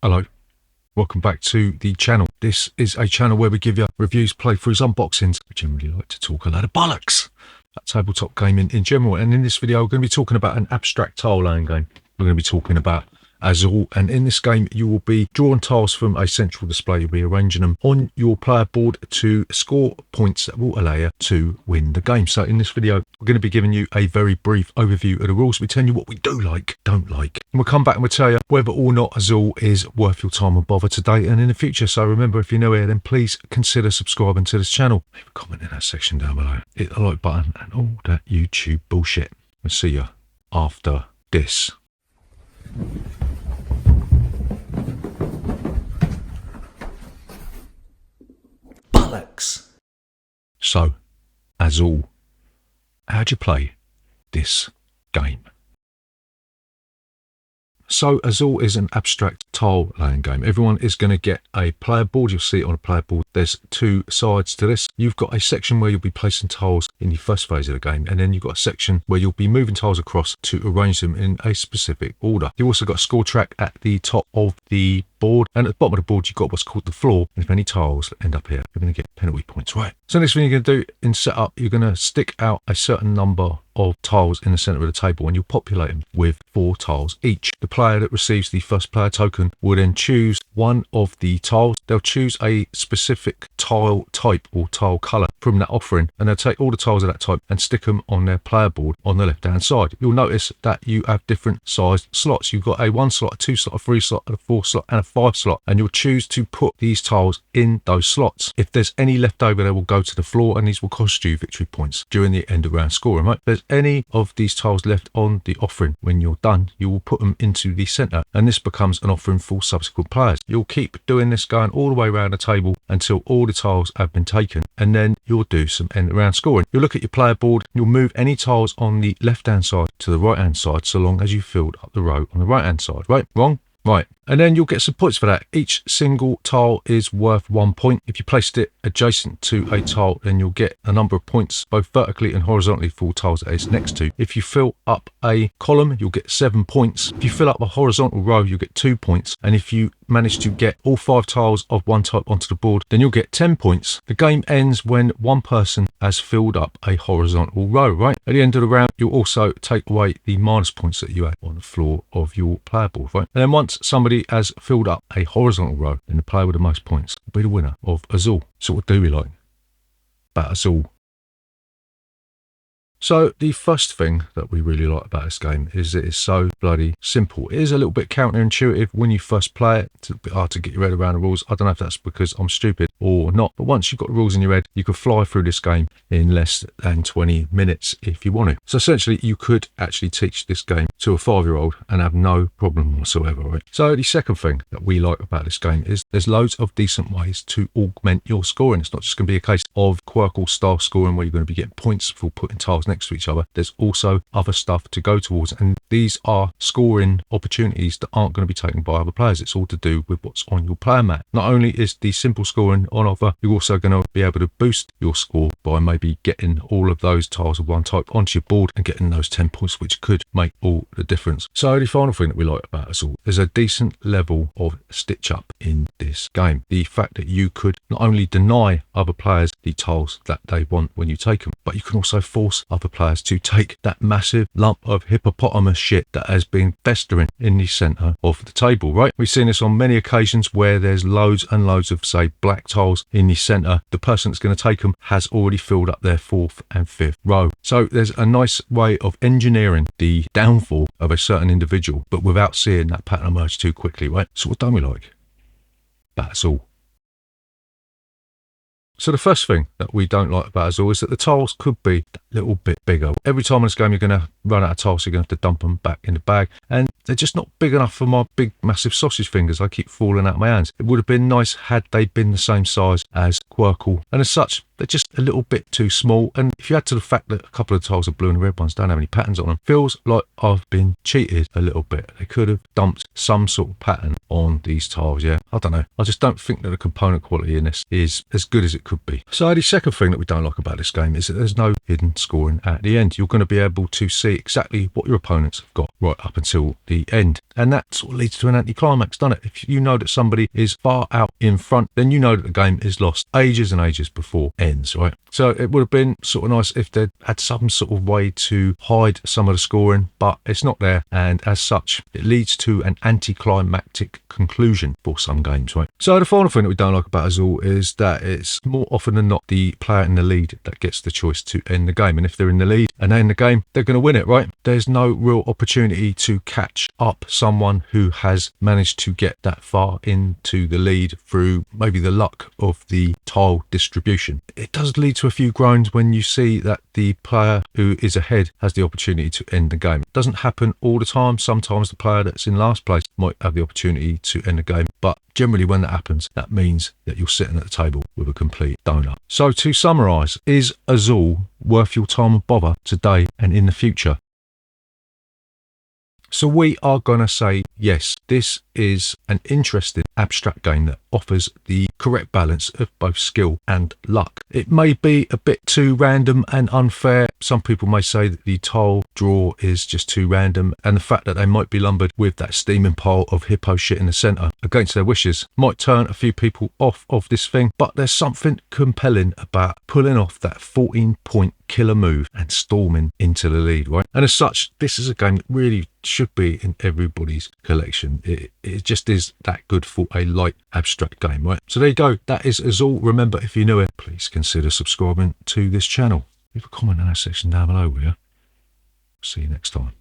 Hello, welcome back to the channel. This is a channel where we give you reviews, playthroughs, unboxings. We generally like to talk a lot of bollocks about tabletop gaming in general. And in this video, we're going to be talking about an abstract tile laying game. We're going to be talking about Azul, and in this game you will be drawing tiles from a central display. You'll be arranging them on your player board to score points that will allow you to win the game. So in this video we're going to be giving you a very brief overview of the rules. We're telling you what we do like, don't like, and we'll come back and we'll tell you whether or not Azul is worth your time and bother today and in the future. So remember, if you're new here, then please consider subscribing to this channel. Leave a comment in that section down below, hit the like button and all that YouTube bullshit. We'll see you after this. Bollocks. So, Azul, how'd you play this game? So Azul is an abstract tile laying game. Everyone is going to get a player board. You'll see it on a player board. There's two sides to this. You've got a section where you'll be placing tiles in the first phase of the game, and then you've got a section where you'll be moving tiles across to arrange them in a specific order. You've also got a score track at the top of the board, and at the bottom of the board you've got what's called the floor, and if any tiles end up here you're going to get penalty points, right? So next thing you're going to do in setup, you're going to stick out a certain number of tiles in the center of the table, and you'll populate them with 4 tiles each. The player that receives the first player token will then choose one of the tiles. They'll choose a specific tile type or tile color from that offering, and they'll take all the tiles of that type and stick them on their player board on the left hand side. You'll notice that you have different sized slots. You've got a 1 slot, a 2 slot, a 3 slot, a 4 slot and a 5 slot, and you'll choose to put these tiles in those slots. If there's any left over, they will go to the floor, and these will cost you victory points during the end of round scoring, right? If there's any of these tiles left on the offering when you're done, you will put them into the center, and this becomes an offering for subsequent players. You'll keep doing this, going all the way around the table until all the tiles have been taken, and then you'll do some end of round scoring. You'll look at your player board, you'll move any tiles on the left hand side to the right hand side so long as you filled up the row on the right hand side. Right? Wrong? Right. And then you'll get some points for that. Each single tile is worth 1 point. If you placed it adjacent to a tile, then you'll get a number of points, both vertically and horizontally, for tiles that it's next to. If you fill up a column, you'll get 7 points. If you fill up a horizontal row, you'll get 2 points. And if you manage to get all 5 tiles of one type onto the board, then you'll get 10 points. The game ends when one person has filled up a horizontal row, right? At the end of the round, you'll also take away the minus points that you had on the floor of your player board, right? And then once somebody has filled up a horizontal row, then the player with the most points will be the winner of Azul. So what do we like about Azul? So the first thing that we really like about this game is it is so bloody simple. It is a little bit counterintuitive when you first play it. It's a bit hard to get your head around the rules. I don't know if that's because I'm stupid or not, but once you've got the rules in your head, you can fly through this game in less than 20 minutes if you want to. So essentially you could actually teach this game to a 5-year-old and have no problem whatsoever, right? So the second thing that we like about this game is there's loads of decent ways to augment your scoring. It's not just going to be a case of Quirkle style scoring where you're going to be getting points for putting tiles next to each other. There's also other stuff to go towards, and these are scoring opportunities that aren't going to be taken by other players. It's all to do with what's on your player mat. Not only is the simple scoring on offer, you're also going to be able to boost your score by maybe getting all of those tiles of one type onto your board and getting those 10 points, which could make all the difference. So the final thing that we like about us all is a decent level of stitch up in this game. The fact that you could not only deny other players the tiles that they want when you take them, but you can also force other players to take that massive lump of hippopotamus shit that has been festering in the center of the table, right? We've seen this on many occasions where there's loads and loads of, say, black tiles in the center. The person that's going to take them has already filled up their 4th and 5th row. So there's a nice way of engineering the downfall of a certain individual, but without seeing that pattern emerge too quickly, right? So what don't we like? That's all. So the first thing that we don't like about Azul is that the tiles could be a little bit bigger. Every time in this game you're going to run out of tiles, so you're going to have to dump them back in the bag, and they're just not big enough for my big massive sausage fingers. I keep falling out of my hands. It would have been nice had they been the same size as Quirkle, and as such they're just a little bit too small. And if you add to the fact that a couple of the tiles, the blue and the red ones, don't have any patterns on them, feels like I've been cheated a little bit. They could have dumped some sort of pattern on these tiles. Yeah, I don't know. I just don't think that the component quality in this is as good as it could be. So the second thing that we don't like about this game is that there's no hidden scoring at the end. You're going to be able to see exactly what your opponents have got right up until the end. And that sort of leads to an anticlimax, doesn't it? If you know that somebody is far out in front, then you know that the game is lost ages and ages before ends, right? So it would have been sort of nice if they'd had some sort of way to hide some of the scoring, but it's not there. And as such, it leads to an anticlimactic conclusion for some games, right? So the final thing that we don't like about Azul is that it's more often than not the player in the lead that gets the choice to end the game. And if they're in the lead and they end the game, they're going to win it, right? There's no real opportunity to catch up someone who has managed to get that far into the lead through maybe the luck of the tile distribution. It does lead to a few groans when you see that the player who is ahead has the opportunity to end the game. It doesn't happen all the time. Sometimes the player that's in last place might have the opportunity to end the game, but generally when that happens, that means that you're sitting at the table with a complete donut. So to summarise, is Azul worth your time and bother today and in the future? So we are going to say yes, this is an interesting abstract game that offers the correct balance of both skill and luck. It may be a bit too random and unfair. Some people may say that the tile draw is just too random, and the fact that they might be lumbered with that steaming pile of hippo shit in the centre against their wishes might turn a few people off of this thing, but there's something compelling about pulling off that 14-point killer move and storming into the lead, right? And as such, this is a game that really should be in everybody's collection. It just is that good for a light abstract game, right? So there you go. That is Azul. Remember, if you're new here, please consider subscribing to this channel. Leave a comment in that section down below, will you? See you next time.